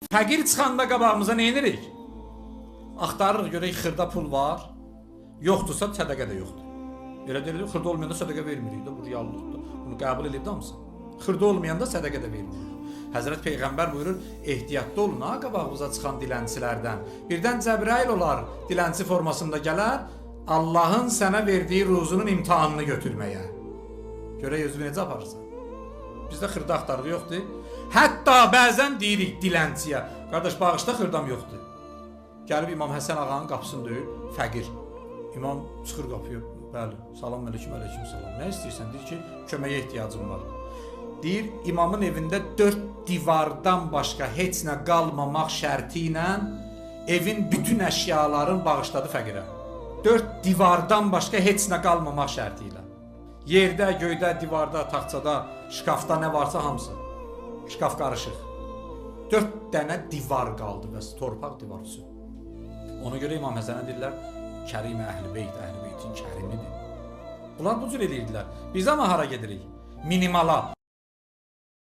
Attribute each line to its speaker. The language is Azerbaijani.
Speaker 1: Fəqir çıxanda qabağımıza nə edirik? Axtarırıq, görək xırda pul var. Yoxdursa sədəqə də yoxdur. Elə deyirik, xırda olmayanda sədəqə vermirik də, bu reallıqdır. Bunu qəbul edib də hamısı. Xırda olmayanda sədəqə də vermirik. Həzrət Peyğəmbər buyurur, ehtiyatlı olun ha qabağımıza çıxan dilənçilərdən. Birdən Cəbrail olar, dilənçi formasında gələr, Allahın sənə verdiyi ruzunun imtahanını götürməyə. Görək özünü necə aparırsan. Bizdə xırda axtarıq yoxdur. Hətta bəzən deyirik dilənçiyə, qardaş bağışda xırdam yoxdur. Gəlib İmam Həsən ağanın qapısını döyür, fəqir. İmam çıxır qapıya, bəli, salam əleykum, əleykum salam. Nə istəyirsən? Deyir ki, köməyə ehtiyacım var. Deyir, imamın evində 4 divardan başqa heç nə qalmamaq şərti ilə evin bütün əşyalarını bağışladı fəqirə. 4 divardan başqa heç nə qalmamaq şərti ilə. Yerdə, göydə, divarda, taxçada, şkafda nə varsa hamısı. Şkaf qarışıq. 4 dənə divar qaldı bəs, torpaq divarısı. Ona görə İmam Həsənə deyirlər, Kərim Əhl-i Beytin Kərimidir. Bunlar bu cür eləyirdilər. Biz amma hara gedirik? Minimala.